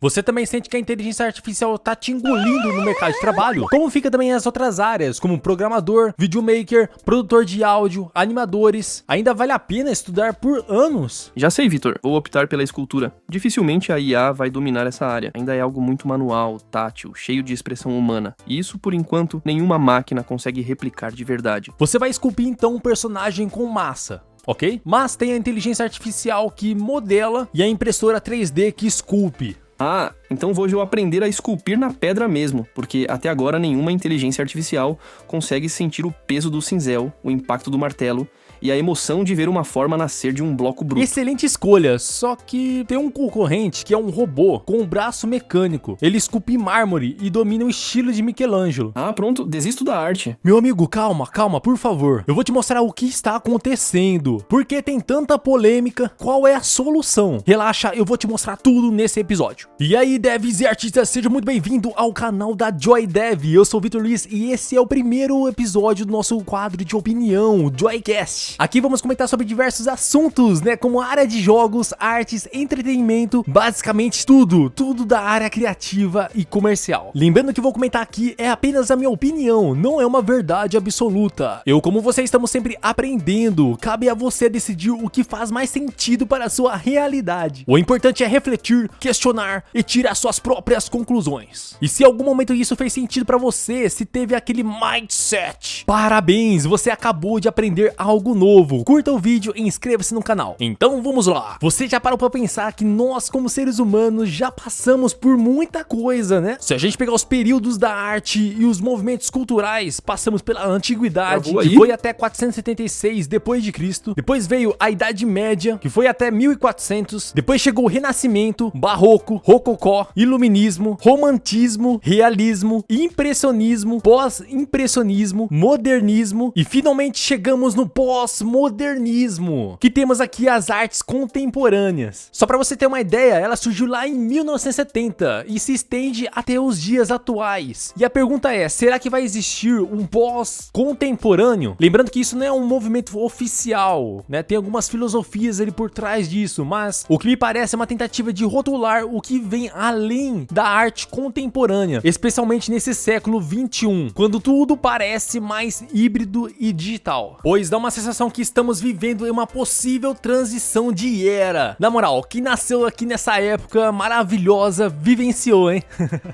Você também sente que a inteligência artificial tá te engolindo no mercado de trabalho? Como fica também as outras áreas, como programador, videomaker, produtor de áudio, animadores? Ainda vale a pena estudar por anos? Já sei, Vitor. Vou optar pela escultura. Dificilmente a IA vai dominar essa área. Ainda é algo muito manual, tátil, cheio de expressão humana. E isso, por enquanto, nenhuma máquina consegue replicar de verdade. Você vai esculpir então um personagem com massa, ok? Mas tem a inteligência artificial que modela e a impressora 3D que esculpe. Ah, então vou eu aprender a esculpir na pedra mesmo, porque até agora nenhuma inteligência artificial consegue sentir o peso do cinzel, o impacto do martelo e a emoção de ver uma forma nascer de um bloco bruto. Excelente escolha, só que tem um concorrente que é um robô com um braço mecânico. Ele esculpe mármore e domina o estilo de Michelangelo. Ah, pronto, desisto da arte. Meu amigo, calma, por favor. Eu vou te mostrar o que está acontecendo. Por que tem tanta polêmica? Qual é a solução? Relaxa, eu vou te mostrar tudo nesse episódio. E aí, devs e artistas, seja muito bem-vindo ao canal da Joy Dev. Eu sou o Vitor Luiz e esse é o primeiro episódio do nosso quadro de opinião, o Joycast. Aqui vamos comentar sobre diversos assuntos, né, como área de jogos, artes, entretenimento, basicamente tudo da área criativa e comercial. Lembrando que vou comentar aqui é apenas a minha opinião, não é uma verdade absoluta. Eu, como você, estamos sempre aprendendo, cabe a você decidir o que faz mais sentido para a sua realidade. O importante é refletir, questionar e tirar suas próprias conclusões. E se em algum momento isso fez sentido para você, se teve aquele mindset, parabéns, você acabou de aprender algo novo. Curta o vídeo e inscreva-se no canal. Então vamos lá. Você já parou pra pensar que nós, como seres humanos, já passamos por muita coisa, né? Se a gente pegar os períodos da arte e os movimentos culturais, passamos pela antiguidade, que foi até 476 depois de Cristo. Depois veio a Idade Média, que foi até 1400. Depois chegou o Renascimento, Barroco, Rococó, Iluminismo, Romantismo, Realismo, Impressionismo, Pós-Impressionismo, Modernismo e finalmente chegamos no pós-modernismo, que temos aqui as artes contemporâneas. Só pra você ter uma ideia, ela surgiu lá em 1970 e se estende até os dias atuais. E a pergunta é, será que vai existir um pós-contemporâneo? Lembrando que isso não é um movimento oficial, né? Tem algumas filosofias ali por trás disso, mas o que me parece é uma tentativa de rotular o que vem além da arte contemporânea, especialmente nesse século 21, quando tudo parece mais híbrido e digital. Pois dá uma sensação que estamos vivendo em uma possível transição de era. Na moral, quem nasceu aqui nessa época maravilhosa vivenciou, hein?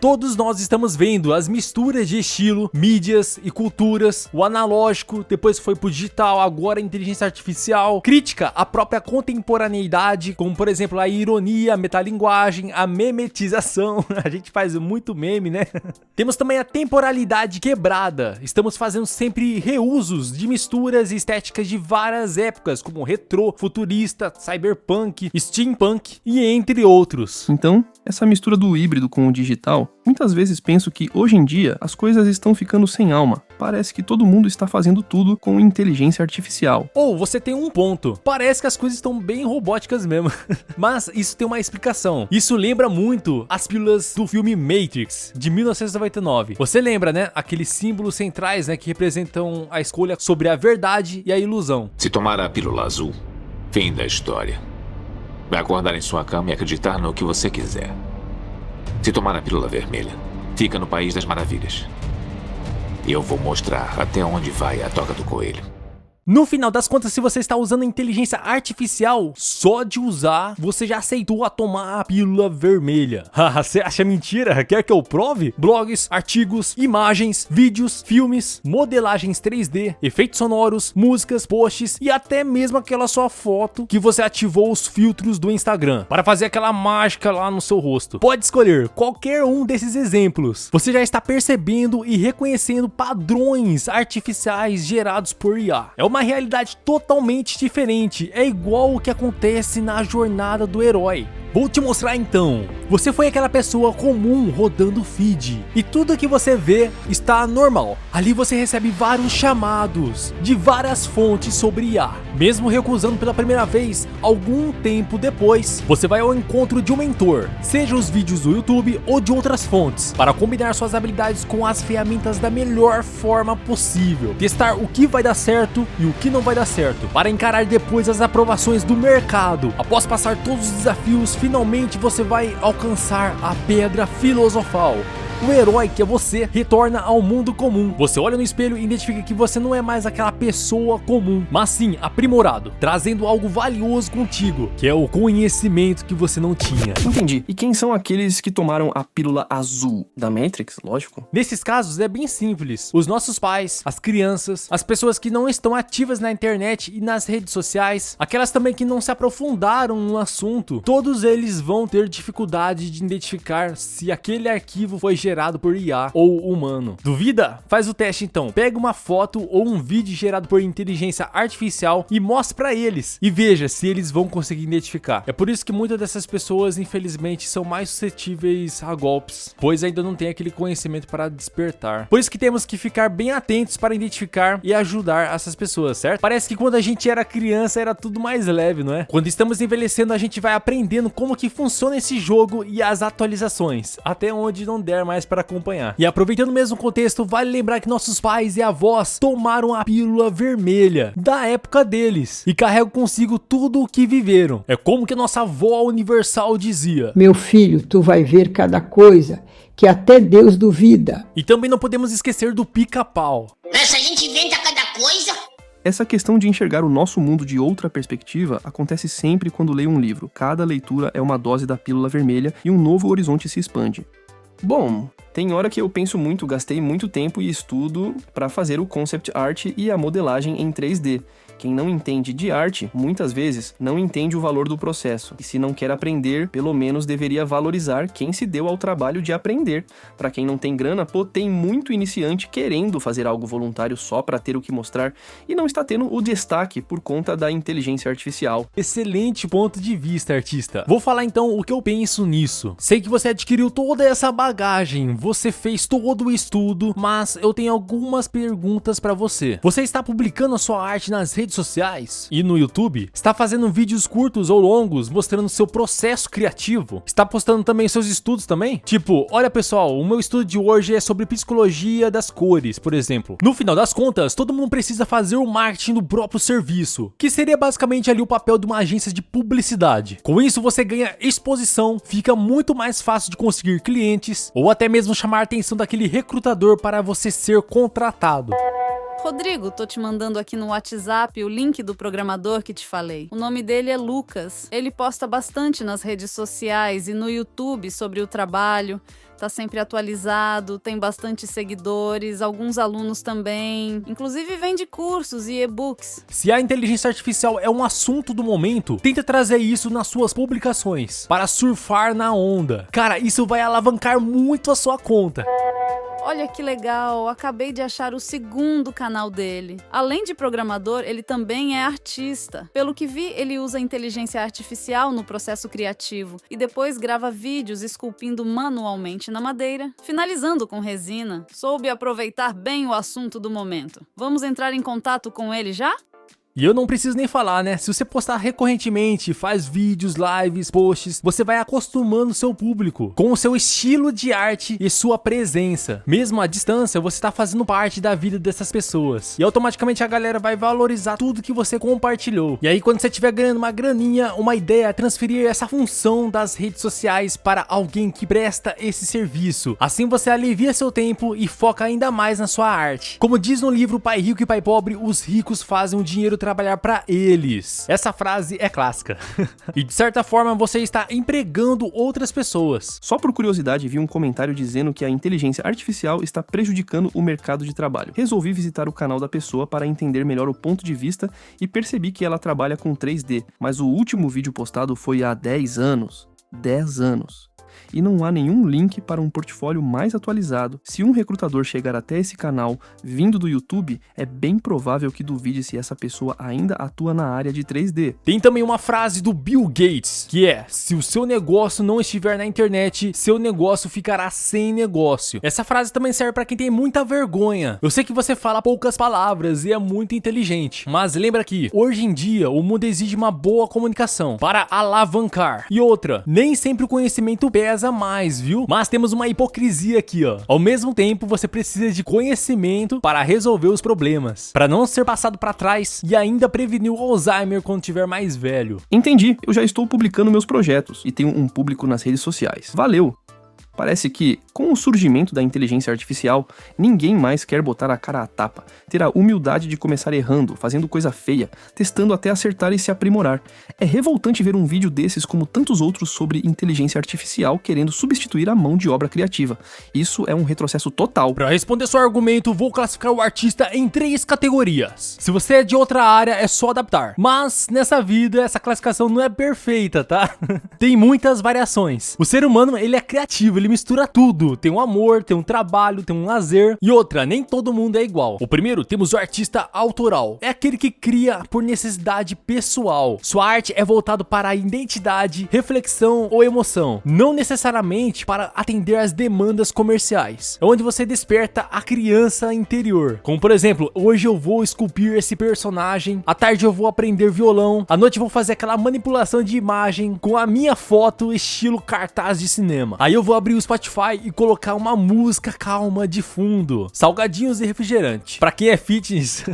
Todos nós estamos vendo as misturas de estilo, mídias e culturas, o analógico, depois foi pro digital, agora a inteligência artificial, crítica à própria contemporaneidade, como por exemplo a ironia, a metalinguagem, a memetização, a gente faz muito meme, né? Temos também a temporalidade quebrada, estamos fazendo sempre reusos de misturas e estéticas de várias épocas, como retrô, futurista, cyberpunk, steampunk e entre outros. Então, essa mistura do híbrido com o digital, muitas vezes penso que hoje em dia as coisas estão ficando sem alma. Parece que todo mundo está fazendo tudo com inteligência artificial. Ou você tem um ponto, parece que as coisas estão bem robóticas mesmo. Mas isso tem uma explicação. Isso lembra muito as pílulas do filme Matrix, de 1999. Você lembra, né? Aqueles símbolos centrais, né, que representam a escolha sobre a verdade e a ilusão. Se tomar a pílula azul, fim da história. Vai acordar em sua cama e acreditar no que você quiser. Se tomar a pílula vermelha, fica no País das Maravilhas. E eu vou mostrar até onde vai a toca do coelho. No final das contas, se você está usando inteligência artificial, só de usar, você já aceitou a tomar a pílula vermelha. Você acha mentira? Quer que eu prove? Blogs, artigos, imagens, vídeos, filmes, modelagens 3D, efeitos sonoros, músicas, posts e até mesmo aquela sua foto que você ativou os filtros do Instagram para fazer aquela mágica lá no seu rosto. Pode escolher qualquer um desses exemplos. Você já está percebendo e reconhecendo padrões artificiais gerados por IA. É uma realidade totalmente diferente, é igual o que acontece na jornada do herói. Vou te mostrar então. Você foi aquela pessoa comum rodando o feed e tudo que você vê está normal. Ali você recebe vários chamados de várias fontes sobre IA. Mesmo recusando pela primeira vez, algum tempo depois, você vai ao encontro de um mentor, seja os vídeos do YouTube ou de outras fontes, para combinar suas habilidades com as ferramentas da melhor forma possível. Testar o que vai dar certo e o que não vai dar certo, para encarar depois as aprovações do mercado. Após passar todos os desafios finalmente você vai alcançar a Pedra Filosofal. O herói, que é você, retorna ao mundo comum. Você olha no espelho e identifica que você não é mais aquela pessoa comum, mas sim aprimorado, trazendo algo valioso contigo, que é o conhecimento que você não tinha. Entendi. E quem são aqueles que tomaram a pílula azul? Da Matrix, lógico. Nesses casos é bem simples. Os nossos pais, as crianças, as pessoas que não estão ativas na internet e nas redes sociais, aquelas também que não se aprofundaram no assunto, todos eles vão ter dificuldade de identificar se aquele arquivo foi gerado por IA ou humano. Duvida? Faz o teste então. Pega uma foto ou um vídeo gerado por inteligência artificial e mostre pra eles e veja se eles vão conseguir identificar. É por isso que muitas dessas pessoas, infelizmente, são mais suscetíveis a golpes, pois ainda não tem aquele conhecimento para despertar. Por isso que temos que ficar bem atentos para identificar e ajudar essas pessoas, certo? Parece que quando a gente era criança era tudo mais leve, não é? Quando estamos envelhecendo, a gente vai aprendendo como que funciona esse jogo e as atualizações, até onde não der mais para acompanhar. E aproveitando o mesmo contexto, vale lembrar que nossos pais e avós tomaram a pílula vermelha da época deles e carregam consigo tudo o que viveram. É como que nossa avó universal dizia: meu filho, tu vai ver cada coisa que até Deus duvida. E também não podemos esquecer do pica-pau. Essa gente inventa cada coisa. Essa questão de enxergar o nosso mundo de outra perspectiva acontece sempre quando leio um livro. Cada leitura é uma dose da pílula vermelha e um novo horizonte se expande. Bom, tem hora que eu penso muito, gastei muito tempo e estudo para fazer o concept art e a modelagem em 3D. Quem não entende de arte, muitas vezes, não entende o valor do processo. E se não quer aprender, pelo menos deveria valorizar quem se deu ao trabalho de aprender. Para quem não tem grana, pô, tem muito iniciante querendo fazer algo voluntário só para ter o que mostrar e não está tendo o destaque por conta da inteligência artificial. Excelente ponto de vista, artista. Vou falar então o que eu penso nisso. Sei que você adquiriu toda essa bagagem, você fez todo o estudo, mas eu tenho algumas perguntas para você. Você está publicando a sua arte nas redes sociais e no YouTube? Está fazendo vídeos curtos ou longos mostrando seu processo criativo? Está postando também seus estudos também? Tipo, olha pessoal, o meu estudo de hoje é sobre psicologia das cores, por exemplo. No final das contas, todo mundo precisa fazer o marketing do próprio serviço, que seria basicamente ali o papel de uma agência de publicidade. Com isso você ganha exposição, fica muito mais fácil de conseguir clientes ou até mesmo chamar a atenção daquele recrutador para você ser contratado. Rodrigo, tô te mandando aqui no WhatsApp o link do programador que te falei. O nome dele é Lucas. Ele posta bastante nas redes sociais e no YouTube sobre o trabalho. Tá sempre atualizado, tem bastante seguidores, alguns alunos também. Inclusive vende cursos e e-books. Se a inteligência artificial é um assunto do momento, tenta trazer isso nas suas publicações, para surfar na onda. Cara, isso vai alavancar muito a sua conta. Olha que legal, acabei de achar o segundo canal dele. Além de programador, ele também é artista. Pelo que vi, ele usa inteligência artificial no processo criativo e depois grava vídeos esculpindo manualmente na madeira, finalizando com resina. Soube aproveitar bem o assunto do momento. Vamos entrar em contato com ele já? E eu não preciso nem falar, né? Se você postar recorrentemente, faz vídeos, lives, posts, você vai acostumando seu público com o seu estilo de arte e sua presença. Mesmo à distância, você está fazendo parte da vida dessas pessoas. E automaticamente a galera vai valorizar tudo que você compartilhou. E aí quando você estiver ganhando uma graninha, uma ideia é transferir essa função das redes sociais para alguém que presta esse serviço. Assim você alivia seu tempo e foca ainda mais na sua arte. Como diz no livro Pai Rico e Pai Pobre, os ricos fazem o dinheiro trabalhar para eles. Essa frase é clássica. E de certa forma você está empregando outras pessoas. Só por curiosidade, vi um comentário dizendo que a inteligência artificial está prejudicando o mercado de trabalho. Resolvi visitar o canal da pessoa para entender melhor o ponto de vista e percebi que ela trabalha com 3D, mas o último vídeo postado foi há 10 anos. 10 anos. E não há nenhum link para um portfólio mais atualizado. Se um recrutador chegar até esse canal vindo do YouTube, é bem provável que duvide se essa pessoa ainda atua na área de 3D. Tem também uma frase do Bill Gates, que é: se o seu negócio não estiver na internet, seu negócio ficará sem negócio. Essa frase também serve para quem tem muita vergonha. Eu sei que você fala poucas palavras e é muito inteligente, mas lembra que hoje em dia o mundo exige uma boa comunicação para alavancar. E outra, nem sempre o conhecimento pega pesa mais, viu? Mas temos uma hipocrisia aqui, ó. Ao mesmo tempo, você precisa de conhecimento para resolver os problemas, para não ser passado para trás e ainda prevenir o Alzheimer quando tiver mais velho. Entendi, eu já estou publicando meus projetos e tenho um público nas redes sociais. Valeu! Parece que, com o surgimento da inteligência artificial, ninguém mais quer botar a cara à tapa, ter a humildade de começar errando, fazendo coisa feia, testando até acertar e se aprimorar. É revoltante ver um vídeo desses como tantos outros sobre inteligência artificial querendo substituir a mão de obra criativa. Isso é um retrocesso total. Para responder seu argumento, vou classificar o artista em 3 categorias. Se você é de outra área, é só adaptar. Mas, nessa vida, essa classificação não é perfeita, tá? Tem muitas variações. O ser humano, ele é criativo, ele mistura tudo, tem um amor, tem um trabalho, tem um lazer e outra, nem todo mundo é igual. O primeiro, temos o artista autoral, é aquele que cria por necessidade pessoal. Sua arte é voltada para a identidade, reflexão ou emoção, não necessariamente para atender às demandas comerciais. É onde você desperta a criança interior, como por exemplo, hoje eu vou esculpir esse personagem, à tarde eu vou aprender violão, à noite eu vou fazer aquela manipulação de imagem com a minha foto estilo cartaz de cinema. Aí eu vou abrir o Spotify e colocar uma música calma de fundo, salgadinhos e refrigerante. Pra quem é fitness,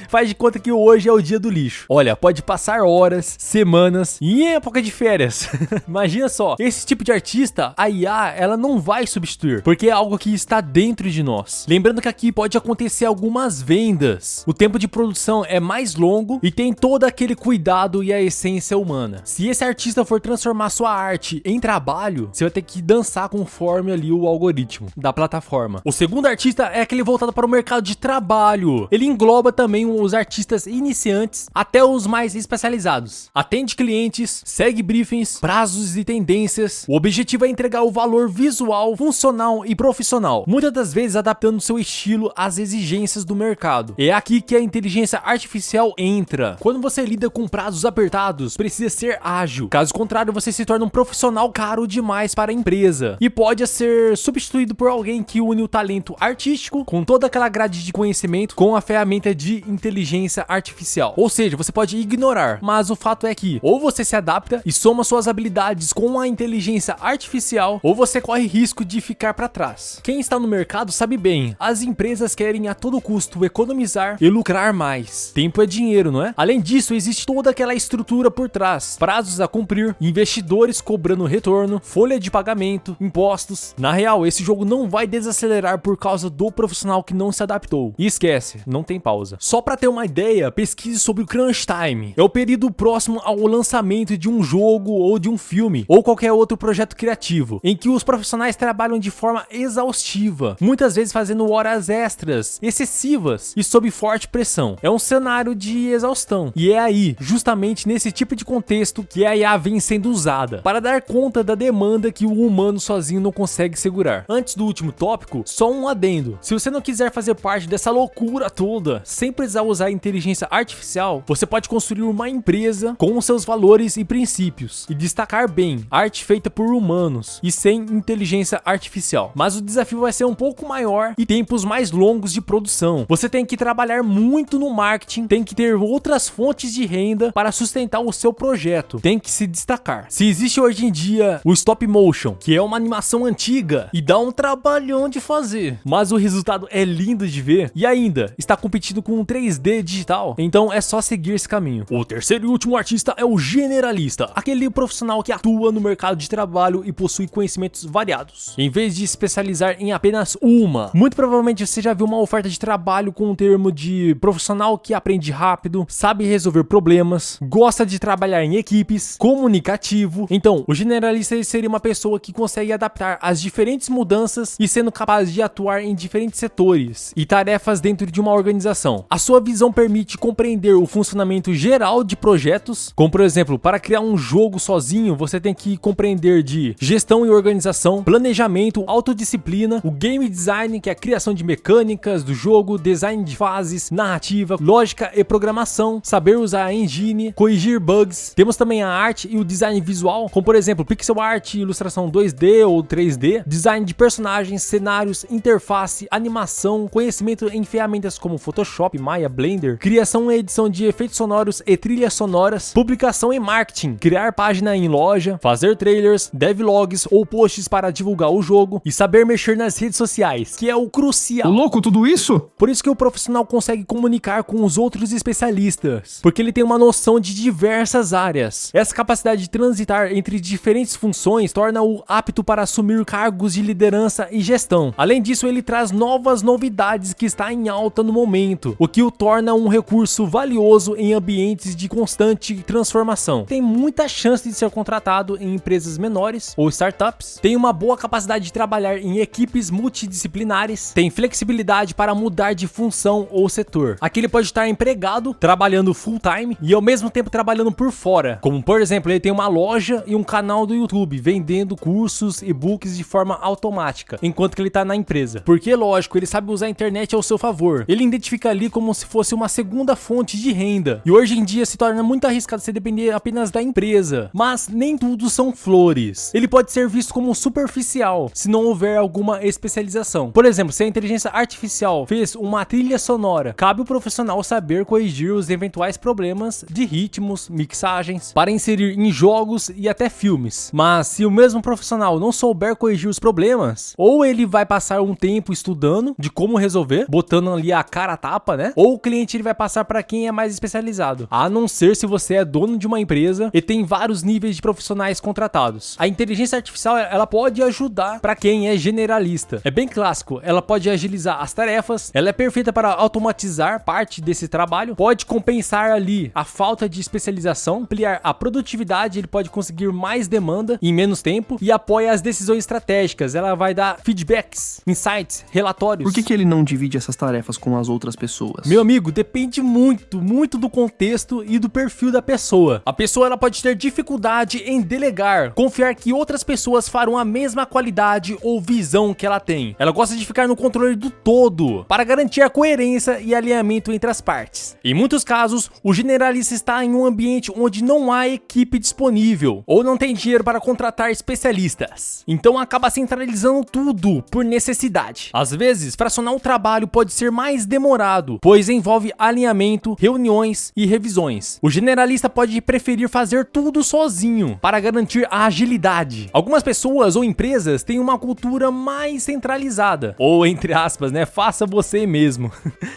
faz de conta que hoje é o dia do lixo. Olha, pode passar horas, semanas e em época de férias. Imagina só, esse tipo de artista, a IA, ela não vai substituir, porque é algo que está dentro de nós. Lembrando que aqui pode acontecer algumas vendas. O tempo de produção é mais longo e tem todo aquele cuidado e a essência humana. Se esse artista for transformar sua arte em trabalho, você vai ter que dançar conforme ali o algoritmo da plataforma. O segundo artista é aquele voltado para o mercado de trabalho. Ele engloba também os artistas iniciantes até os mais especializados. Atende clientes, segue briefings, prazos e tendências. O objetivo é entregar o valor visual, funcional e profissional, muitas das vezes adaptando seu estilo às exigências do mercado. É aqui que a inteligência artificial entra. Quando você lida com prazos apertados, precisa ser ágil. Caso contrário, você se torna um profissional caro demais para a empresa e pode ser substituído por alguém que une o talento artístico com toda aquela grade de conhecimento com a ferramenta de inteligência artificial. Ou seja, você pode ignorar, mas o fato é que ou você se adapta e soma suas habilidades com a inteligência artificial, ou você corre risco de ficar para trás. Quem está no mercado sabe bem, as empresas querem a todo custo economizar e lucrar mais. Tempo é dinheiro, não é? Além disso, existe toda aquela estrutura por trás, prazos a cumprir, investidores cobrando retorno, folha de pagamento, impostos. Na real, esse jogo não vai desacelerar por causa do profissional que não se adaptou. E esquece, não tem pausa. Só para ter uma ideia, pesquise sobre o crunch time. É o período próximo ao lançamento de um jogo ou de um filme ou qualquer outro projeto criativo, em que os profissionais trabalham de forma exaustiva, muitas vezes fazendo horas extras, excessivas e sob forte pressão. É um cenário de exaustão. E é aí, justamente nesse tipo de contexto, que a IA vem sendo usada para dar conta da demanda que o humano sozinho não consegue segurar. Antes do último tópico, só um adendo. Se você não quiser fazer parte dessa loucura toda, sem precisar usar inteligência artificial, você pode construir uma empresa com seus valores e princípios e destacar bem arte feita por humanos e sem inteligência artificial. Mas o desafio vai ser um pouco maior e tempos mais longos de produção. Você tem que trabalhar muito no marketing, tem que ter outras fontes de renda para sustentar o seu projeto, tem que se destacar. Se existe hoje em dia o stop motion, que é uma animação antiga e dá um trabalhão de fazer, mas o resultado é lindo de ver e ainda está competindo com um 3D digital, então é só seguir esse caminho. O terceiro e último artista é o generalista, aquele profissional que atua no mercado de trabalho e possui conhecimentos variados, em vez de especializar em apenas uma. Muito provavelmente você já viu uma oferta de trabalho com o termo de profissional que aprende rápido, sabe resolver problemas, gosta de trabalhar em equipes, comunicativo. Então, o generalista seria uma pessoa que consegue adaptar as diferentes mudanças e sendo capaz de atuar em diferentes setores e tarefas dentro de uma organização. A sua visão permite compreender o funcionamento geral de projetos, como por exemplo, para criar um jogo sozinho, você tem que compreender de gestão e organização, planejamento, autodisciplina, o game design, que é a criação de mecânicas do jogo, design de fases, narrativa, lógica e programação, saber usar a engine, corrigir bugs. Temos também a arte e o design visual, como por exemplo, pixel art, ilustração 2D ou 3D, design de personagens, cenários, interface, animação, conhecimento em ferramentas como Photoshop, Maya, Blender, criação e edição de efeitos sonoros e trilhas sonoras, publicação e marketing, criar página em loja, fazer trailers, devlogs ou posts para divulgar o jogo e saber mexer nas redes sociais, que é o crucial. Ô, louco, tudo isso? Por isso que o profissional consegue comunicar com os outros especialistas, porque ele tem uma noção de diversas áreas. Essa capacidade de transitar entre diferentes funções torna-o apto para assumir cargos de liderança e gestão. Além disso, ele traz novas novidades que está em alta no momento, o que o torna um recurso valioso em ambientes de constante transformação. Tem muita chance de ser contratado em empresas menores ou startups, tem uma boa capacidade de trabalhar em equipes multidisciplinares, tem flexibilidade para mudar de função ou setor. Aqui ele pode estar empregado, trabalhando full time e ao mesmo tempo trabalhando por fora, como por exemplo, ele tem uma loja e um canal do YouTube vendendo cursos e books de forma automática, enquanto que ele está na empresa. Porque lógico, ele sabe usar a internet ao seu favor. Ele identifica ali como se fosse uma segunda fonte de renda. E hoje em dia se torna muito arriscado você depender apenas da empresa. Mas nem tudo são flores. Ele pode ser visto como superficial, se não houver alguma especialização. Por exemplo, se a inteligência artificial fez uma trilha sonora, cabe o profissional saber corrigir os eventuais problemas de ritmos, mixagens, para inserir em jogos e até filmes. Mas se o mesmo profissional não souber corrigir os problemas, ou ele vai passar um tempo estudando de como resolver, botando ali a cara a tapa, né? Ou o cliente ele vai passar para quem é mais especializado. A não ser se você é dono de uma empresa e tem vários níveis de profissionais contratados. A inteligência artificial, ela pode ajudar para quem é generalista. É bem clássico, ela pode agilizar as tarefas, ela é perfeita para automatizar parte desse trabalho, pode compensar ali a falta de especialização, ampliar a produtividade, ele pode conseguir mais demanda em menos tempo e apoia as decisões estratégicas, ela vai dar feedbacks, insights, relatórios. Por que ele não divide essas tarefas com as outras pessoas? Meu amigo, depende muito do contexto e do perfil da pessoa. A pessoa ela pode ter dificuldade em delegar, confiar que outras pessoas farão a mesma qualidade ou visão que ela tem. Ela gosta de ficar no controle do todo, para garantir a coerência e alinhamento entre as partes. Em muitos casos, o generalista está em um ambiente onde não há equipe disponível, ou não tem dinheiro para contratar especialistas. Então acaba centralizando tudo por necessidade. Às vezes, fracionar o trabalho pode ser mais demorado, pois envolve alinhamento, reuniões e revisões. O generalista pode preferir fazer tudo sozinho, para garantir a agilidade. Algumas pessoas ou empresas têm uma cultura mais centralizada, ou entre aspas, né, faça você mesmo.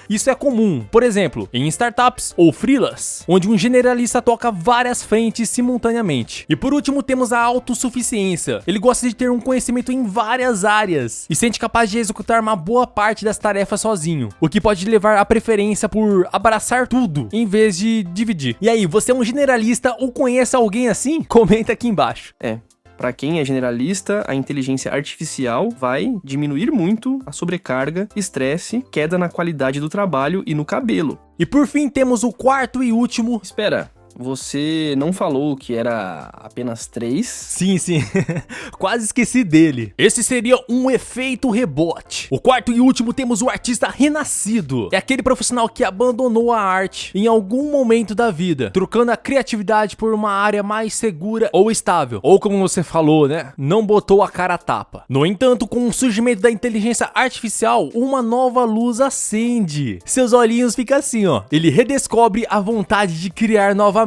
Isso é comum, por exemplo, em startups ou freelas, onde um generalista toca várias frentes simultaneamente. E por último temos a autossuficiência. Ele gosta de ter um conhecimento em várias áreas e sente capaz de executar uma boa parte das tarefas sozinho, o que pode levar à preferência por abraçar tudo em vez de dividir. E aí, você é um generalista ou conhece alguém assim? Comenta aqui embaixo. Para quem é generalista, a inteligência artificial vai diminuir muito a sobrecarga, estresse, queda na qualidade do trabalho e no cabelo. E por fim temos o quarto e último. Espera, você não falou que era apenas 3? Sim. Quase esqueci dele. Esse seria um efeito rebote. O quarto e último temos o artista renascido. É aquele profissional que abandonou a arte em algum momento da vida, trocando a criatividade por uma área mais segura ou estável. Ou como você falou, né? Não botou a cara a tapa. No entanto, com o surgimento da inteligência artificial, uma nova luz acende. Seus olhinhos ficam assim, ó. Ele redescobre a vontade de criar novamente.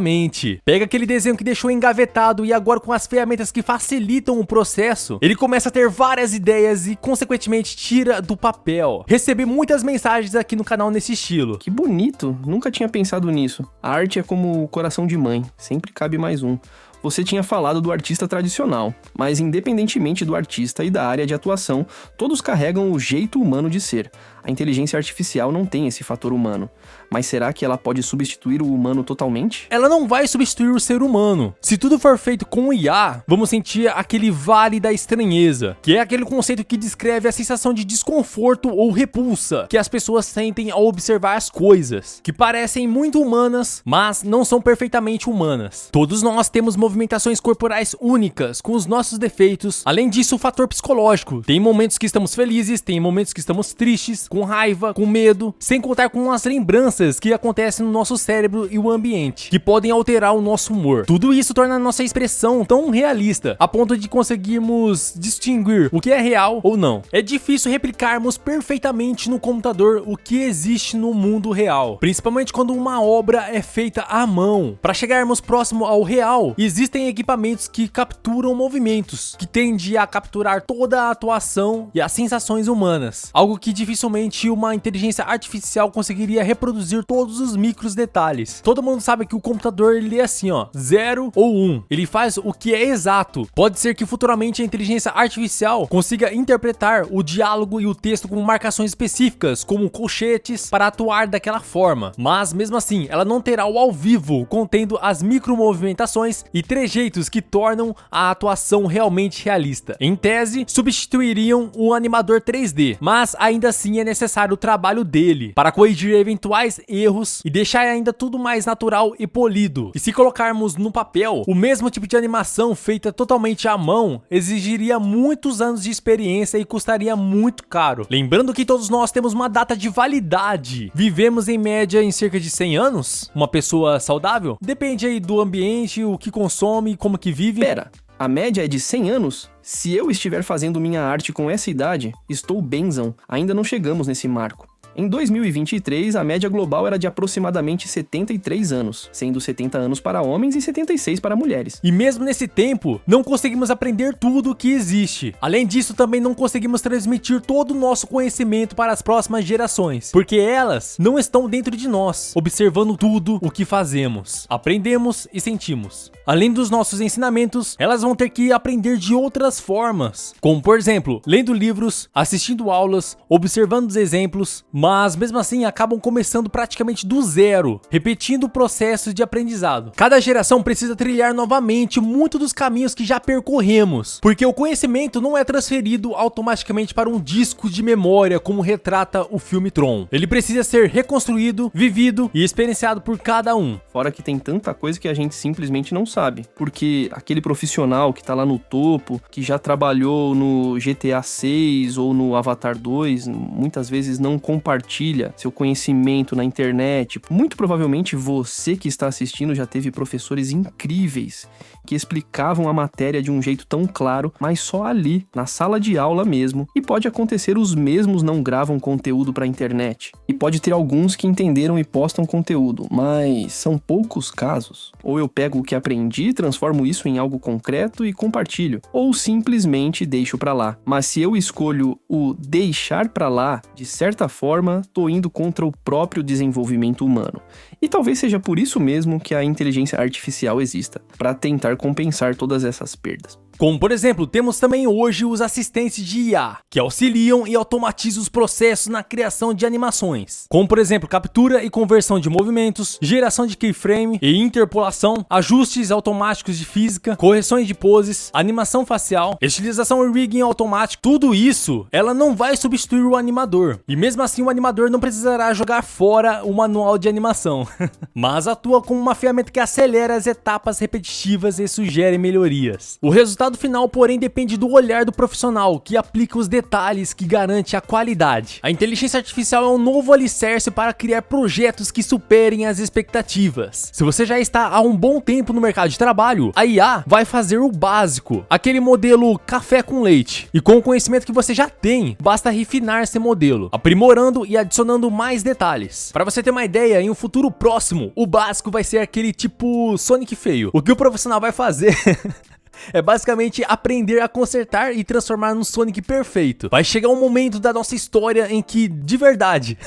Pega aquele desenho que deixou engavetado e agora com as ferramentas que facilitam o processo, ele começa a ter várias ideias e consequentemente tira do papel. Recebi muitas mensagens aqui no canal nesse estilo. Que bonito, nunca tinha pensado nisso. A arte é como o coração de mãe, sempre cabe mais um. Você tinha falado do artista tradicional, mas independentemente do artista e da área de atuação, todos carregam o jeito humano de ser. A inteligência artificial não tem esse fator humano, mas será que ela pode substituir o humano totalmente? Ela não vai substituir o ser humano. Se tudo for feito com IA, vamos sentir aquele vale da estranheza, que é aquele conceito que descreve a sensação de desconforto ou repulsa que as pessoas sentem ao observar as coisas, que parecem muito humanas, mas não são perfeitamente humanas. Todos nós temos movimentos movimentações corporais únicas, com os nossos defeitos. Além disso, o fator psicológico. Tem momentos que estamos felizes, tem momentos que estamos tristes, com raiva, com medo, sem contar com as lembranças que acontecem no nosso cérebro e o ambiente, que podem alterar o nosso humor. Tudo isso torna a nossa expressão tão realista, a ponto de conseguirmos distinguir o que é real ou não. É difícil replicarmos perfeitamente no computador o que existe no mundo real, principalmente quando uma obra é feita à mão. Para chegarmos próximo ao real, existem equipamentos que capturam movimentos, que tendem a capturar toda a atuação e as sensações humanas, algo que dificilmente uma inteligência artificial conseguiria reproduzir todos os micros detalhes. Todo mundo sabe que o computador ele é assim, ó, 0 ou 1. Ele faz o que é exato. Pode ser que futuramente a inteligência artificial consiga interpretar o diálogo e o texto com marcações específicas, como colchetes, para atuar daquela forma. Mas mesmo assim, ela não terá o ao vivo, contendo as micromovimentações e trejeitos que tornam a atuação realmente realista. Em tese, substituiriam o animador 3D, mas ainda assim é necessário o trabalho dele para corrigir eventuais erros e deixar ainda tudo mais natural e polido. E se colocarmos no papel, o mesmo tipo de animação feita totalmente à mão exigiria muitos anos de experiência e custaria muito caro. Lembrando que todos nós temos uma data de validade. Vivemos em média em cerca de 100 anos? Uma pessoa saudável? Depende aí do ambiente, o que consome, como que vive. Pera, a média é de 100 anos? Se eu estiver fazendo minha arte com essa idade, estou benzão. Ainda não chegamos nesse marco. Em 2023, a média global era de aproximadamente 73 anos, sendo 70 anos para homens e 76 para mulheres. E mesmo nesse tempo, não conseguimos aprender tudo o que existe. Além disso, também não conseguimos transmitir todo o nosso conhecimento para as próximas gerações, porque elas não estão dentro de nós, observando tudo o que fazemos, aprendemos e sentimos. Além dos nossos ensinamentos, elas vão ter que aprender de outras formas, como por exemplo, lendo livros, assistindo aulas, observando os exemplos, mas mesmo assim acabam começando praticamente do zero, repetindo o processo de aprendizado. Cada geração precisa trilhar novamente muito dos caminhos que já percorremos, porque o conhecimento não é transferido automaticamente para um disco de memória como retrata o filme Tron. Ele precisa ser reconstruído, vivido e experienciado por cada um. Fora que tem tanta coisa que a gente simplesmente não sabe, porque aquele profissional que tá lá no topo, que já trabalhou no GTA 6 ou no Avatar 2, muitas vezes não compartilha seu conhecimento na internet. Muito provavelmente você que está assistindo já teve professores incríveis que explicavam a matéria de um jeito tão claro, mas só ali, na sala de aula mesmo. E pode acontecer os mesmos não gravam conteúdo para a internet. E pode ter alguns que entenderam e postam conteúdo, mas são poucos casos. Ou eu pego o que aprendi, transformo isso em algo concreto e compartilho, ou simplesmente deixo pra lá. Mas se eu escolho o deixar pra lá, de certa forma, tô indo contra o próprio desenvolvimento humano. E talvez seja por isso mesmo que a inteligência artificial exista, para tentar compensar todas essas perdas. Como, por exemplo, temos também hoje os assistentes de IA, que auxiliam e automatizam os processos na criação de animações. Como, por exemplo, captura e conversão de movimentos, geração de keyframe e interpolação, ajustes automáticos de física, correções de poses, animação facial, estilização e rigging automático. Tudo isso, ela não vai substituir o animador. E mesmo assim, o animador não precisará jogar fora o manual de animação. Mas atua como uma ferramenta que acelera as etapas repetitivas e sugere melhorias. O resultado final, porém, depende do olhar do profissional, que aplica os detalhes que garante a qualidade. A inteligência artificial é um novo alicerce para criar projetos que superem as expectativas. Se você já está há um bom tempo no mercado de trabalho, a IA vai fazer o básico, aquele modelo café com leite. E com o conhecimento que você já tem, basta refinar esse modelo, aprimorando e adicionando mais detalhes. Para você ter uma ideia, em um futuro próximo, o básico vai ser aquele tipo Sonic feio. O que o profissional vai fazer é basicamente aprender a consertar e transformar num Sonic perfeito. Vai chegar um momento da nossa história em que, de verdade,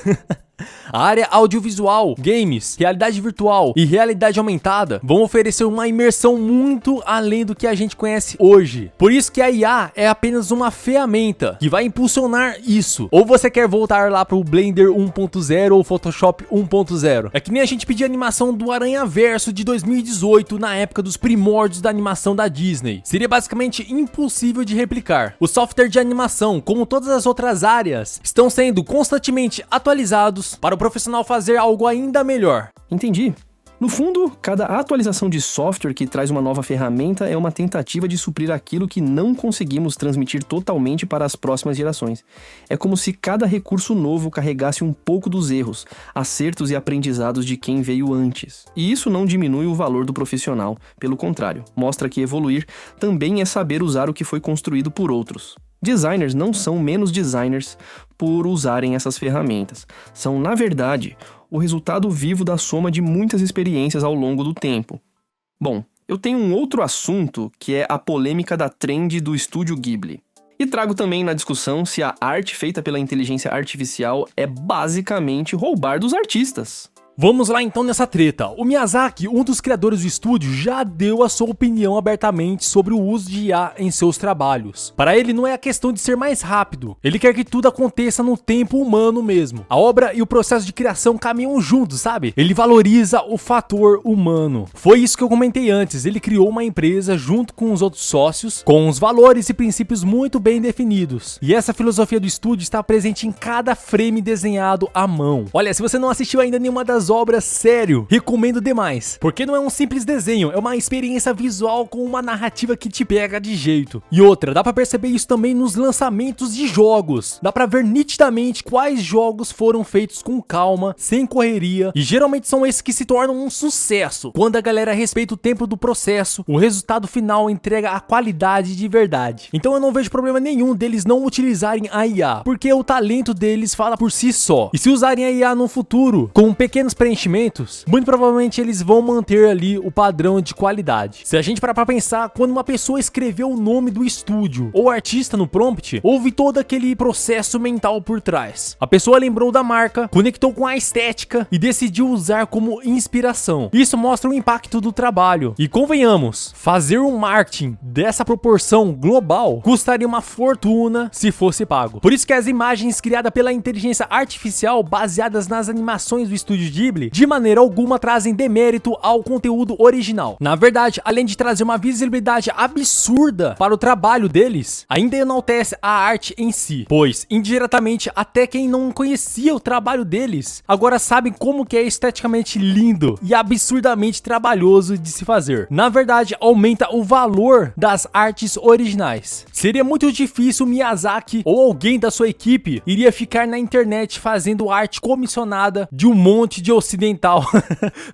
a área audiovisual, games, realidade virtual e realidade aumentada vão oferecer uma imersão muito além do que a gente conhece hoje. Por isso que a IA é apenas uma ferramenta que vai impulsionar isso. Ou você quer voltar lá pro Blender 1.0 ou Photoshop 1.0? É que nem a gente pedir animação do Aranhaverso de 2018 na época dos primórdios da animação da Disney. Seria basicamente impossível de replicar. O software de animação, como todas as outras áreas, estão sendo constantemente atualizados para o profissional fazer algo ainda melhor. Entendi. No fundo, cada atualização de software que traz uma nova ferramenta é uma tentativa de suprir aquilo que não conseguimos transmitir totalmente para as próximas gerações. É como se cada recurso novo carregasse um pouco dos erros, acertos e aprendizados de quem veio antes. E isso não diminui o valor do profissional, pelo contrário, mostra que evoluir também é saber usar o que foi construído por outros. Designers não são menos designers por usarem essas ferramentas. São, na verdade, o resultado vivo da soma de muitas experiências ao longo do tempo. Bom, eu tenho um outro assunto que é a polêmica da trend do Estúdio Ghibli. E trago também na discussão se a arte feita pela inteligência artificial é basicamente roubar dos artistas. Vamos lá então nessa treta. O Miyazaki, um dos criadores do estúdio, já deu a sua opinião abertamente sobre o uso de IA em seus trabalhos. Para ele não é a questão de ser mais rápido, ele quer que tudo aconteça no tempo humano mesmo. A obra e o processo de criação caminham juntos, sabe? Ele valoriza o fator humano. Foi isso que eu comentei antes, ele criou uma empresa junto com os outros sócios, com os valores e princípios muito bem definidos. E essa filosofia do estúdio está presente em cada frame desenhado à mão. Olha, se você não assistiu ainda nenhuma das obras, sério, recomendo demais, porque não é um simples desenho, é uma experiência visual com uma narrativa que te pega de jeito. E outra, dá pra perceber isso também nos lançamentos de jogos, dá pra ver nitidamente quais jogos foram feitos com calma, sem correria, e geralmente são esses que se tornam um sucesso. Quando a galera respeita o tempo do processo, o resultado final entrega a qualidade de verdade. Então eu não vejo problema nenhum deles não utilizarem a IA, porque o talento deles fala por si só. E se usarem a IA no futuro, com pequenos preenchimentos, muito provavelmente eles vão manter ali o padrão de qualidade. Se a gente parar pra pensar, quando uma pessoa escreveu o nome do estúdio ou artista no prompt, houve todo aquele processo mental por trás. A pessoa lembrou da marca, conectou com a estética e decidiu usar como inspiração. Isso mostra o impacto do trabalho. E convenhamos, fazer um marketing dessa proporção global custaria uma fortuna se fosse pago. Por isso que as imagens criadas pela inteligência artificial baseadas nas animações do estúdio Ghibli, de maneira alguma trazem demérito ao conteúdo original. Na verdade, além de trazer uma visibilidade absurda para o trabalho deles, ainda enaltece a arte em si, pois, indiretamente, até quem não conhecia o trabalho deles, agora sabem como que é esteticamente lindo e absurdamente trabalhoso de se fazer. Na verdade, aumenta o valor das artes originais. Seria muito difícil o Miyazaki ou alguém da sua equipe iria ficar na internet fazendo arte comissionada de um monte de ocidental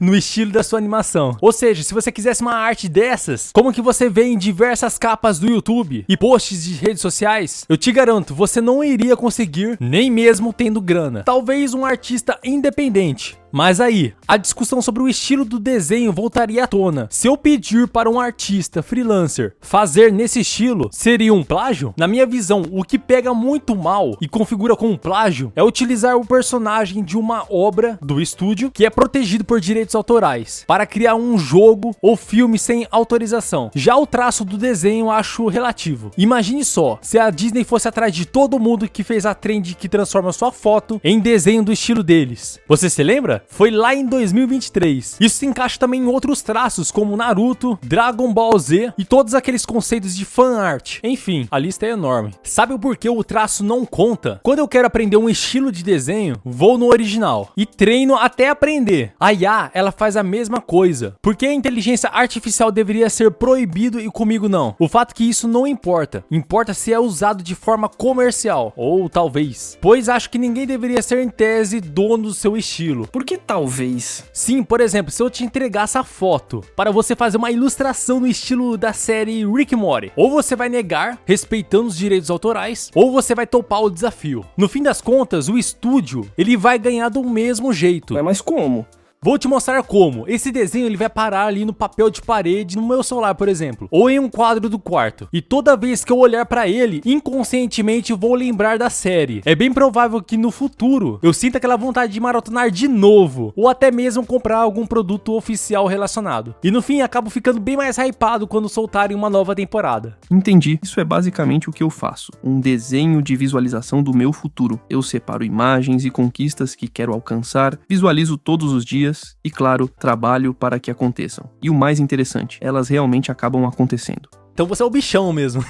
no estilo da sua animação. Ou seja, se você quisesse uma arte dessas, como que você vê em diversas capas do YouTube e posts de redes sociais, eu te garanto, você não iria conseguir, nem mesmo tendo grana. Talvez um artista independente. Mas aí, a discussão sobre o estilo do desenho voltaria à tona. Se eu pedir para um artista freelancer fazer nesse estilo, seria um plágio? Na minha visão, o que pega muito mal e configura como plágio é utilizar o personagem de uma obra do estúdio que é protegido por direitos autorais para criar um jogo ou filme sem autorização. Já o traço do desenho eu acho relativo. Imagine só, se a Disney fosse atrás de todo mundo que fez a trend que transforma sua foto em desenho do estilo deles. Você se lembra? Foi lá em 2023. Isso se encaixa também em outros traços, como Naruto, Dragon Ball Z e todos aqueles conceitos de fan art. Enfim, a lista é enorme. Sabe o porquê o traço não conta? Quando eu quero aprender um estilo de desenho, vou no original e treino até aprender. A IA, ela faz a mesma coisa. Por que a inteligência artificial deveria ser proibido e comigo não? O fato que isso não importa. Importa se é usado de forma comercial, ou talvez. Pois acho que ninguém deveria ser, em tese, dono do seu estilo. Por que talvez? Sim, por exemplo, se eu te entregar essa foto para você fazer uma ilustração no estilo da série Rick and Morty, ou você vai negar, respeitando os direitos autorais, ou você vai topar o desafio. No fim das contas, o estúdio, ele vai ganhar do mesmo jeito. Mas como? Vou te mostrar como. Esse desenho ele vai parar ali no papel de parede no meu celular, por exemplo, ou em um quadro do quarto. E toda vez que eu olhar para ele, inconscientemente vou lembrar da série. É bem provável que no futuro eu sinta aquela vontade de maratonar de novo, ou até mesmo comprar algum produto oficial relacionado. E no fim acabo ficando bem mais hypado quando soltarem uma nova temporada. Entendi. Isso é basicamente o que eu faço. Um desenho de visualização do meu futuro. Eu separo imagens e conquistas que quero alcançar, visualizo todos os dias e, claro, trabalho para que aconteçam. E o mais interessante, elas realmente acabam acontecendo. Então você é o bichão mesmo.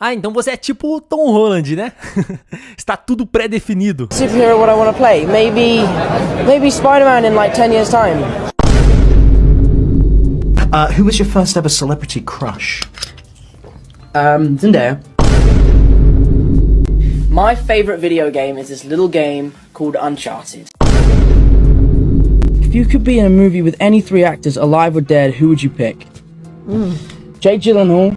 Ah, então você é tipo o Tom Holland, né? Está tudo pré-definido. Superhero what I want to play. Maybe Spider-Man in like 10 years time. Who was your first ever celebrity crush? Zendaya. My favorite video game is this little game called Uncharted. If you could be in a movie with any 3 actors, alive or dead, who would you pick? Jake Gyllenhaal.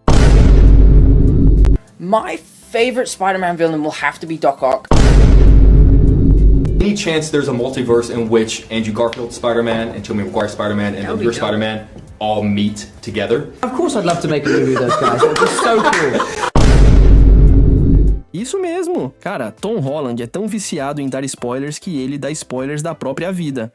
My favorite Spider-Man villain will have to be Doc Ock. Any chance there's a multiverse in which Andrew Garfield's Spider-Man and Tobey Maguire's Spider-Man and then your Spider-Man all meet together? Of course I'd love to make a movie with those guys. That would be so cool. Isso mesmo! Cara, Tom Holland é tão viciado em dar spoilers que ele dá spoilers da própria vida.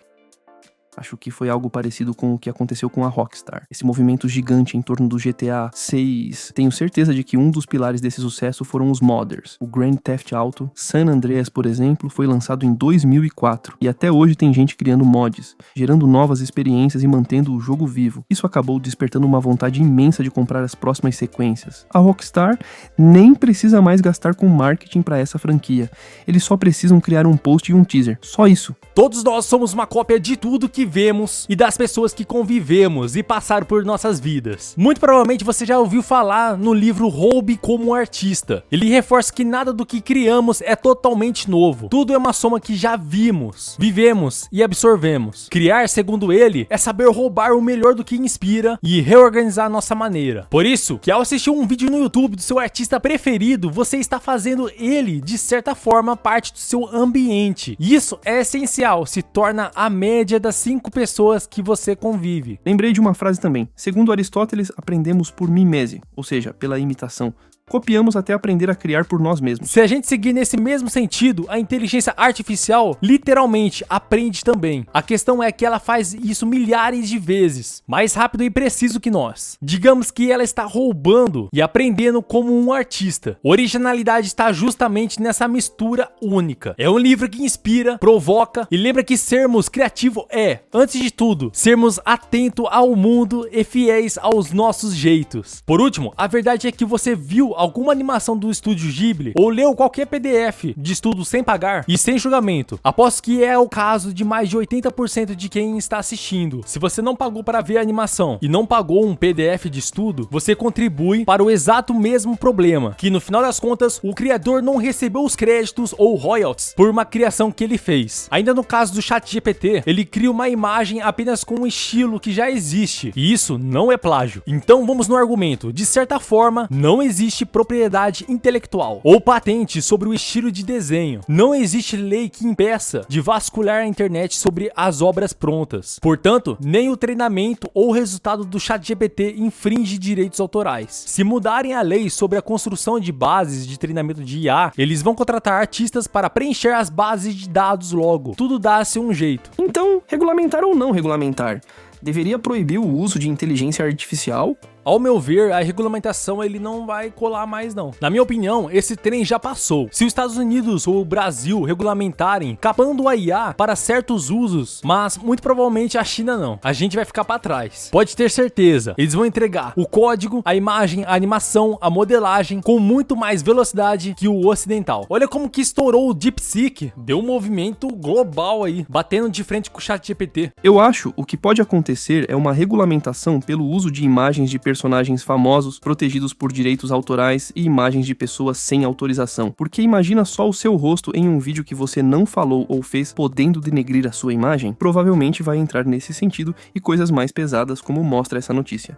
Acho que foi algo parecido com o que aconteceu com a Rockstar. Esse movimento gigante em torno do GTA 6. Tenho certeza de que um dos pilares desse sucesso foram os modders. O Grand Theft Auto San Andreas, por exemplo, foi lançado em 2004. E até hoje tem gente criando mods, gerando novas experiências e mantendo o jogo vivo. Isso acabou despertando uma vontade imensa de comprar as próximas sequências. A Rockstar nem precisa mais gastar com marketing para essa franquia. Eles só precisam criar um post e um teaser. Só isso. Todos nós somos uma cópia de tudo que vemos e das pessoas que convivemos e passaram por nossas vidas. Muito provavelmente você já ouviu falar no livro Roube como Artista. Ele reforça que nada do que criamos é totalmente novo. Tudo é uma soma que já vimos, vivemos e absorvemos. Criar, segundo ele, é saber roubar o melhor do que inspira e reorganizar a nossa maneira. Por isso, que ao assistir um vídeo no YouTube do seu artista preferido, você está fazendo ele, de certa forma, parte do seu ambiente. Isso é essencial, se torna a média das 5 pessoas que você convive. Lembrei de uma frase também. Segundo Aristóteles, aprendemos por mimese, ou seja, pela imitação. Copiamos até aprender a criar por nós mesmos. Se a gente seguir nesse mesmo sentido, a inteligência artificial literalmente aprende também. A questão é que ela faz isso milhares de vezes, mais rápido e preciso que nós. Digamos que ela está roubando e aprendendo como um artista. Originalidade está justamente nessa mistura única. É um livro que inspira, provoca e lembra que sermos criativos é, antes de tudo, sermos atentos ao mundo e fiéis aos nossos jeitos. Por último, a verdade é que você viu alguma animação do estúdio Ghibli ou leu qualquer PDF de estudo sem pagar e sem julgamento. Aposto que é o caso de mais de 80% de quem está assistindo. Se você não pagou para ver a animação e não pagou um PDF de estudo, você contribui para o exato mesmo problema, que no final das contas o criador não recebeu os créditos ou royalties por uma criação que ele fez. Ainda no caso do ChatGPT, ele cria uma imagem apenas com um estilo que já existe, e isso não é plágio. Então vamos no argumento. De certa forma, não existe propriedade intelectual ou patente sobre o estilo de desenho. Não existe lei que impeça de vasculhar a internet sobre as obras prontas. Portanto, nem o treinamento ou o resultado do ChatGPT infringe direitos autorais. Se mudarem a lei sobre a construção de bases de treinamento de IA, eles vão contratar artistas para preencher as bases de dados logo. Tudo dá-se um jeito. Então, regulamentar ou não regulamentar? Deveria proibir o uso de inteligência artificial? Ao meu ver, a regulamentação ele não vai colar mais não. Na minha opinião, esse trem já passou. Se os Estados Unidos ou o Brasil regulamentarem, capando a IA para certos usos, mas muito provavelmente a China não. A gente vai ficar para trás. Pode ter certeza, eles vão entregar o código, a imagem, a animação, a modelagem com muito mais velocidade que o ocidental. Olha como que estourou o DeepSeek, deu um movimento global aí, batendo de frente com o ChatGPT. Eu acho o que pode acontecer é uma regulamentação pelo uso de imagens de personagens famosos protegidos por direitos autorais e imagens de pessoas sem autorização. Porque imagina só o seu rosto em um vídeo que você não falou ou fez podendo denegrir a sua imagem? Provavelmente vai entrar nesse sentido e coisas mais pesadas como mostra essa notícia.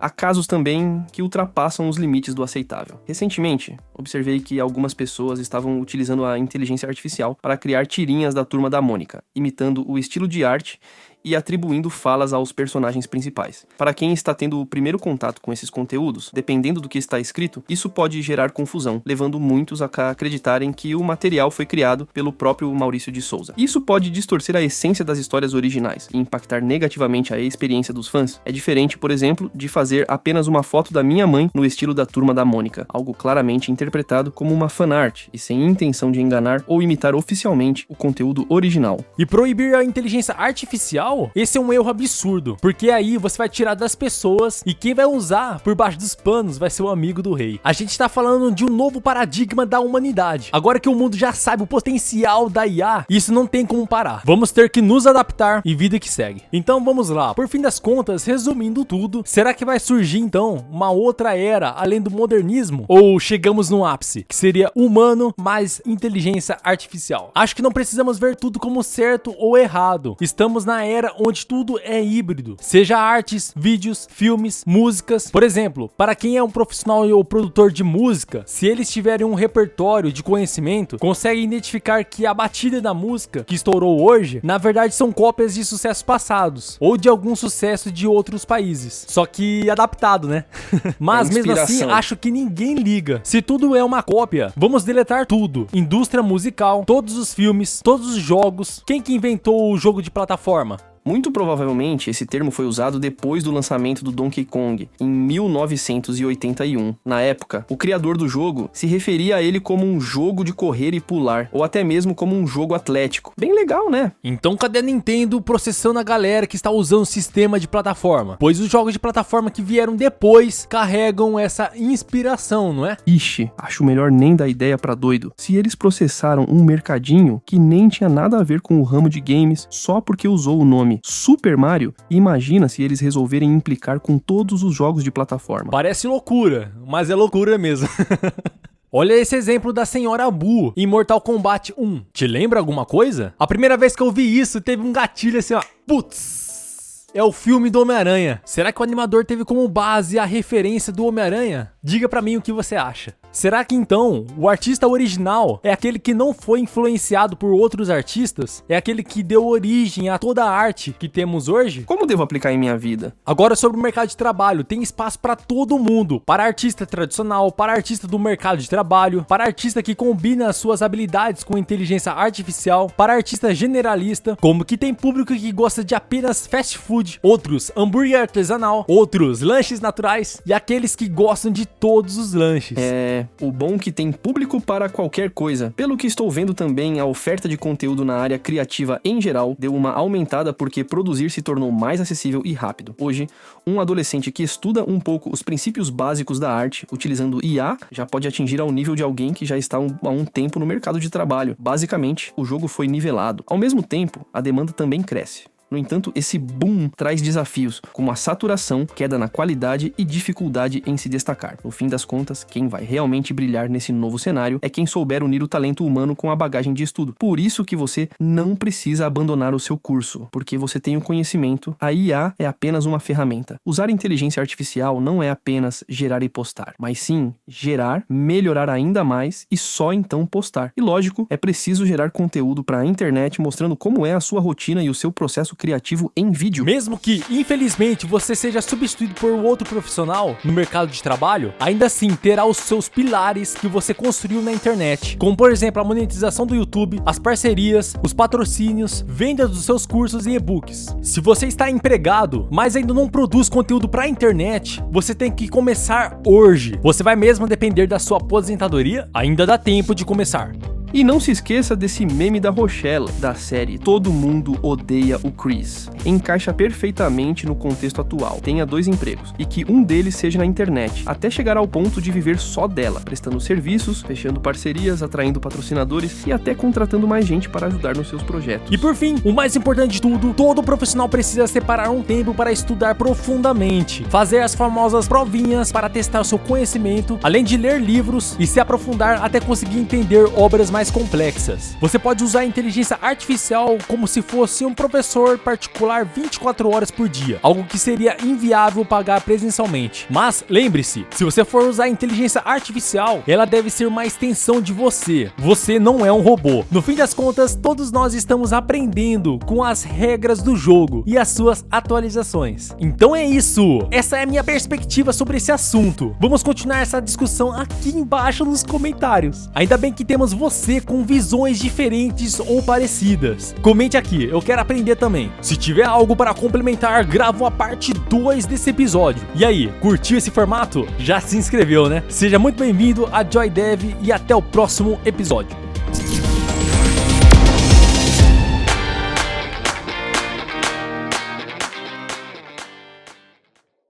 Há casos também que ultrapassam os limites do aceitável. Recentemente, observei que algumas pessoas estavam utilizando a inteligência artificial para criar tirinhas da Turma da Mônica, imitando o estilo de arte e atribuindo falas aos personagens principais. Para quem está tendo o primeiro contato com esses conteúdos, dependendo do que está escrito, isso pode gerar confusão, levando muitos a acreditarem que o material foi criado pelo próprio Maurício de Souza. Isso pode distorcer a essência das histórias originais e impactar negativamente a experiência dos fãs. É diferente, por exemplo, de fazer apenas uma foto da minha mãe no estilo da Turma da Mônica, algo claramente interpretado como uma fanart e sem intenção de enganar ou imitar oficialmente o conteúdo original. E proibir a inteligência artificial artificial? Esse é um erro absurdo, porque aí você vai tirar das pessoas e quem vai usar por baixo dos panos vai ser o amigo do rei. A gente tá falando de um novo paradigma da humanidade. Agora que o mundo já sabe o potencial da IA, isso não tem como parar. Vamos ter que nos adaptar e vida que segue. Então vamos lá. Por fim das contas, resumindo tudo, será que vai surgir então uma outra era além do modernismo? Ou chegamos no ápice, que seria humano mais inteligência artificial? Acho que não precisamos ver tudo como certo ou errado. Estamos na era onde tudo é híbrido, seja artes, vídeos, filmes, músicas. Por exemplo, para quem é um profissional ou produtor de música, se eles tiverem um repertório de conhecimento, conseguem identificar que a batida da música que estourou hoje, na verdade são cópias de sucessos passados, ou de algum sucesso de outros países, só que adaptado, né? Mas mesmo assim, acho que ninguém liga. Se tudo é uma cópia, vamos deletar tudo. Indústria musical, todos os filmes, todos os jogos. Quem que inventou o jogo de plataforma? Muito provavelmente, esse termo foi usado depois do lançamento do Donkey Kong, em 1981. Na época, o criador do jogo se referia a ele como um jogo de correr e pular, ou até mesmo como um jogo atlético. Bem legal, né? Então cadê a Nintendo processando a galera que está usando o sistema de plataforma? Pois os jogos de plataforma que vieram depois carregam essa inspiração, não é? Ixi, acho melhor nem dar ideia pra doido. Se eles processaram um mercadinho que nem tinha nada a ver com o ramo de games só porque usou o nome Super Mario, imagina se eles resolverem implicar com todos os jogos de plataforma. Parece loucura, mas é loucura mesmo. Olha esse exemplo da Senhora Boo em Mortal Kombat 1. Te lembra alguma coisa? A primeira vez que eu vi isso, teve um gatilho assim, ó. Putz! É o filme do Homem-Aranha. Será que o animador teve como base a referência do Homem-Aranha? Diga pra mim o que você acha. Será que então o artista original é aquele que não foi influenciado por outros artistas? É aquele que deu origem a toda a arte que temos hoje? Como devo aplicar em minha vida? Agora sobre o mercado de trabalho, tem espaço para todo mundo. Para artista tradicional, para artista do mercado de trabalho, para artista que combina as suas habilidades com inteligência artificial, para artista generalista, como que tem público que gosta de apenas fast food, outros hambúrguer artesanal, outros lanches naturais e aqueles que gostam de todos os lanches. O bom que tem público para qualquer coisa. Pelo que estou vendo também, a oferta de conteúdo na área criativa em geral deu uma aumentada porque produzir se tornou mais acessível e rápido. Hoje, um adolescente que estuda um pouco os princípios básicos da arte, utilizando IA, já pode atingir ao nível de alguém que já está há um tempo no mercado de trabalho. Basicamente, o jogo foi nivelado. Ao mesmo tempo, a demanda também cresce. No entanto, esse boom traz desafios, como a saturação, queda na qualidade e dificuldade em se destacar. No fim das contas, quem vai realmente brilhar nesse novo cenário é quem souber unir o talento humano com a bagagem de estudo. Por isso que você não precisa abandonar o seu curso, porque você tem o conhecimento, a IA é apenas uma ferramenta. Usar inteligência artificial não é apenas gerar e postar, mas sim gerar, melhorar ainda mais e só então postar. E lógico, é preciso gerar conteúdo para a internet mostrando como é a sua rotina e o seu processo criativo em vídeo. Mesmo que, infelizmente, você seja substituído por outro profissional no mercado de trabalho, ainda assim terá os seus pilares que você construiu na internet, como por exemplo a monetização do YouTube, as parcerias, os patrocínios, venda dos seus cursos e e-books. Se você está empregado, mas ainda não produz conteúdo para a internet, você tem que começar hoje. Você vai mesmo depender da sua aposentadoria? Ainda dá tempo de começar. E não se esqueça desse meme da Rochelle, da série Todo Mundo Odeia o Chris. Encaixa perfeitamente no contexto atual. Tenha 2 empregos, e que um deles seja na internet, até chegar ao ponto de viver só dela, prestando serviços, fechando parcerias, atraindo patrocinadores e até contratando mais gente para ajudar nos seus projetos. E por fim, o mais importante de tudo, todo profissional precisa separar um tempo para estudar profundamente, fazer as famosas provinhas para testar o seu conhecimento, além de ler livros e se aprofundar até conseguir entender obras mais complexas. Você pode usar a inteligência artificial como se fosse um professor particular 24 horas por dia, algo que seria inviável pagar presencialmente. Mas lembre-se, se você for usar a inteligência artificial, ela deve ser uma extensão de você. Você não é um robô. No fim das contas, todos nós estamos aprendendo com as regras do jogo e as suas atualizações. Então é isso. Essa é a minha perspectiva sobre esse assunto. Vamos continuar essa discussão aqui embaixo nos comentários. Ainda bem que temos você com visões diferentes ou parecidas. Comente aqui, eu quero aprender também. Se tiver algo para complementar, gravo a parte 2 desse episódio. E aí, curtiu esse formato? Já se inscreveu, né? Seja muito bem-vindo a Joy Dev e até o próximo episódio.